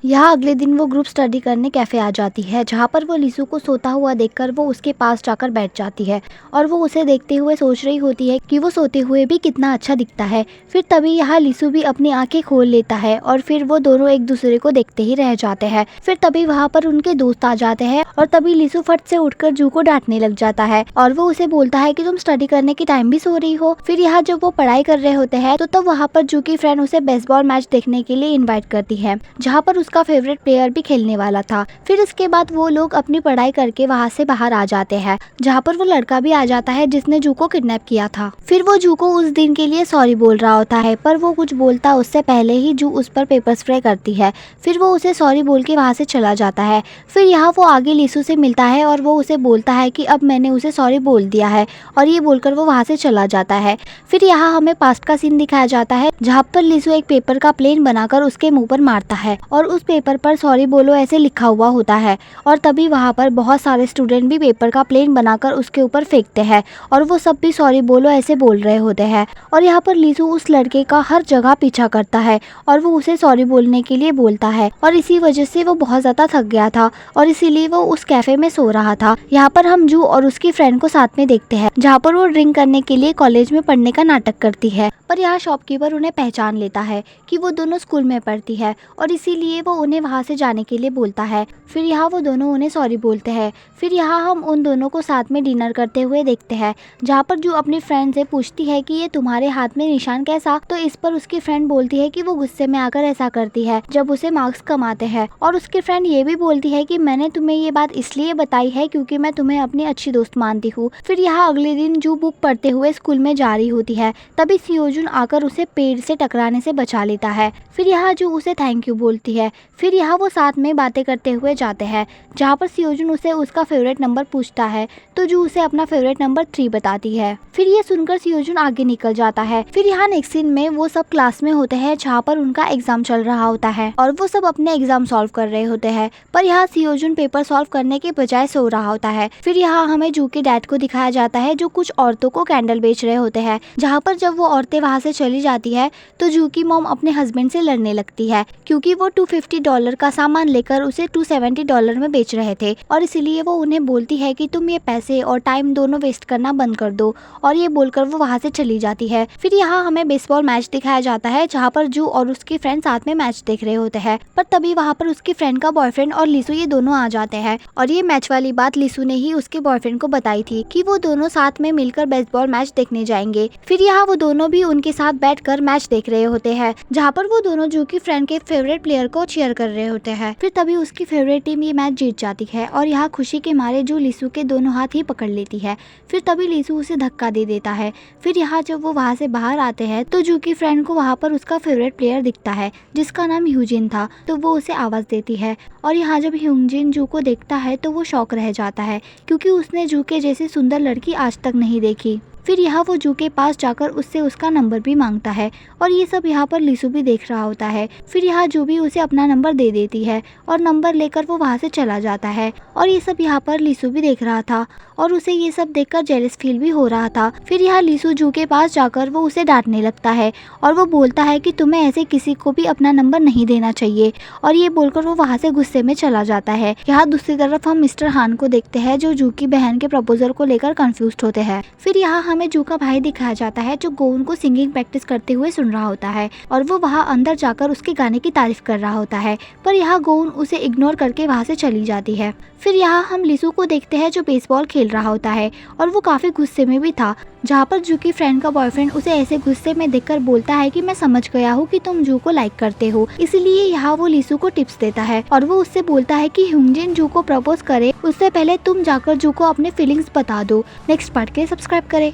यहाँ अगले दिन वो ग्रुप स्टडी करने कैफ़े आ जाती है, जहाँ पर वो लीसू को सोता हुआ देखकर वो उसके पास जाकर बैठ जाती है और वो उसे देखते हुए सोच रही होती है कि वो सोते हुए भी कितना अच्छा दिखता है। फिर तभी यहाँ लीसू भी अपनी आंखें खोल लेता है और फिर वो दोनों एक दूसरे को देखते ही रह जाते हैं। फिर तभी वहाँ पर उनके दोस्त आ जाते हैं और तभी लीसू फट से उठकर जू को डांटने लग जाता है और वो उसे बोलता है कि तुम स्टडी करने के टाइम भी सो रही हो। फिर यहाँ जब वो पढ़ाई कर रहे होते हैं तो तब वहाँ पर जू की फ्रेंड उसे बेसबॉल मैच देखने के लिए इन्वाइट करती है, जहाँ पर उसका फेवरेट प्लेयर भी खेलने वाला था। फिर इसके बाद वो लोग अपनी पढ़ाई करके वहाँ से बाहर आ जाते हैं, जहाँ पर वो लड़का भी आ जाता है जिसने जू को किडनैप किया था। फिर वो जू को उस दिन के लिए सॉरी बोल रहा होता है, पर वो कुछ बोलता उससे पहले ही जू उस पर पेपर स्प्रे करती है। फिर वो उसे सॉरी बोल के वहाँ से चला जाता है। फिर यहाँ वो आगे लीसू से मिलता है और वो उसे बोलता है कि अब मैंने उसे सॉरी बोल दिया है, और ये बोलकर वो वहाँ से चला जाता है। फिर यहाँ हमें पास्ट का सीन दिखाया जाता है, जहाँ पर लीसू एक पेपर का प्लेन बनाकर उसके मुंह पर मारता है और उस पेपर पर सॉरी बोलो ऐसे लिखा हुआ होता है। और तभी वहाँ पर बहुत सारे स्टूडेंट भी पेपर का प्लेन बनाकर उसके ऊपर फेंकते हैं और वो सब भी सॉरी बोलो ऐसे बोल रहे होते हैं। और यहाँ पर लीसू उस लड़के का हर जगह पीछा करता है और वो उसे सॉरी बोलने के लिए बोलता है, और इसी वजह से वो बहुत ज़्यादा थक गया था और इसीलिए वो उस कैफे में सो रहा था। यहाँ पर हम जू और उसकी फ्रेंड को साथ में देखते हैं, जहाँ पर वो ड्रिंक करने के लिए कॉलेज में पढ़ने का नाटक करती है। पर यहाँ शॉपकीपर उन्हें पहचान लेता है कि वो दोनों स्कूल में पढ़ती है और इसीलिए वो उन्हें वहाँ से जाने के लिए बोलता है। फिर यहाँ वो दोनों उन्हें सॉरी बोलते हैं। फिर यहाँ हम उन दोनों को साथ में डिनर करते हुए देखते हैं, जहाँ पर जो अपनी फ्रेंड से पूछती है कि ये तुम्हारे हाथ में निशान कैसा, तो इस पर उसकी फ्रेंड बोलती है कि वो गुस्से में आकर ऐसा करती है जब उसे मार्क्स कम आते हैं। और उसकी फ्रेंड ये भी बोलती है कि मैंने तुम्हें ये बात इसलिए बताई है क्योंकि मैं तुम्हें अपनी अच्छी दोस्त मानती हूँ। फिर यहाँ अगले दिन जू बुक पढ़ते हुए स्कूल में जा रही होती है, तभी सियोजुन आकर उसे पेड़ से टकराने से बचा लेता है। फिर यहाँ जू उसे थैंक यू बोलती है। फिर यहाँ वो साथ में बातें करते हुए जाते हैं, जहाँ पर सियोजुन उसे उसका फेवरेट नंबर पूछता है तो जू उसे अपना फेवरेट नंबर 3 बताती है। फिर ये सुनकर सियोजुन आगे निकल जाता है। फिर यहाँ नेक्स्ट सीन में वो सब क्लास में होते हैं, जहाँ पर उनका एग्जाम चल रहा होता है और वो सब अपने एग्जाम सॉल्व कर रहे होते हैं, पर यहाँ सियोजुन पेपर सॉल्व करने के बजाय सो रहा होता है। फिर यहाँ हमें जू के डैड को दिखाया जाता है, जो कुछ औरतों को कैंडल बेच रहे होते हैं, जहाँ पर जब वो औरतें वहाँ से चली जाती है तो जू की मॉम अपने हस्बैंड से लड़ने लगती है, क्योंकि वो $250 का सामान लेकर उसे $270 में बेच रहे थे, और इसीलिए वो उन्हें बोलती है कि तुम ये पैसे और टाइम दोनों वेस्ट करना बंद कर दो, और ये बोलकर वो वहाँ से चली जाती है। फिर यहाँ हमें बेसबॉल मैच दिखाया जाता है, जहाँ पर जू और उसकी फ्रेंड साथ में मैच देख रहे होते हैं, पर तभी वहाँ पर उसकी फ्रेंड का बॉयफ्रेंड और लीसू ये दोनों आ जाते हैं। और ये मैच वाली बात लीसू ने ही उसके बॉयफ्रेंड को बताई थी कि वो दोनों साथ में मिलकर बेसबॉल मैच देखने जाएंगे। फिर यहाँ वो दोनों भी उनके साथ बैठकर मैच देख रहे होते हैं, जहाँ पर वो दोनों जू की फ्रेंड के फेवरेट प्लेयर को चीयर कर रहे होते हैं। फिर तभी उसकी फेवरेट टीम ये मैच जीत जाती है और यहाँ खुशी के मारे जू लीसू के दोनों हाथ ही पकड़ लेती है। फिर तभी लीसू उसे धक्का दे देता है। फिर यहाँ जब वो वहाँ से बाहर आते हैं तो जू की फ्रेंड को वहाँ पर उसका फेवरेट प्लेयर दिखता है, जिसका नाम ह्यूजिन था, तो वो उसे आवाज़ देती है। और यहाँ जब ह्यूजिन जू को देखता है तो वो शॉक रह जाता है, क्योंकि उसने जू के जैसी सुंदर लड़की आज तक नहीं देखी। फिर यहाँ वो जू के पास जाकर उससे उसका नंबर भी मांगता है, और ये सब यहाँ पर लीसू भी देख रहा होता है। फिर यहाँ जू भी उसे अपना नंबर दे देती है और नंबर लेकर वो वहाँ से चला जाता है, और ये सब यहाँ पर लीसू भी देख रहा था और उसे ये सब देखकर जेलस फील भी हो रहा था। फिर यहाँ लीसू जू के पास जाकर वो उसे डांटने लगता है और वो बोलता है कि तुम्हें ऐसे किसी को भी अपना नंबर नहीं देना चाहिए, और ये बोलकर वो वहाँ से गुस्से में चला जाता है। यहाँ दूसरी तरफ हम मिस्टर हान को देखते हैं, जो जू की बहन के प्रपोजल को लेकर कंफ्यूज होते हैं। फिर यहाँ हमें जू का भाई दिखाया जाता है, जो गोउन को सिंगिंग प्रैक्टिस करते हुए सुन रहा होता है, और वो वहाँ अंदर जाकर उसके गाने की तारीफ कर रहा होता है, पर यहाँ गोउन उसे इग्नोर करके वहाँ से चली जाती है। फिर यहाँ हम लीसू को देखते हैं, जो बेसबॉल खेल रहा होता है और वो काफी गुस्से में भी था, जहाँ पर जू की फ्रेंड का बॉयफ्रेंड उसे ऐसे गुस्से में देखकर बोलता है कि मैं समझ गया हूँ कि तुम जू को लाइक करते हो, इसलिए यहाँ वो लीसू को टिप्स देता है और वो उससे बोलता है कि ह्यूजिन जू को प्रपोज करे उससे पहले तुम जाकर जू को अपने फीलिंग्स बता दो। नेक्स्ट पार्ट के लिए सब्सक्राइब करें।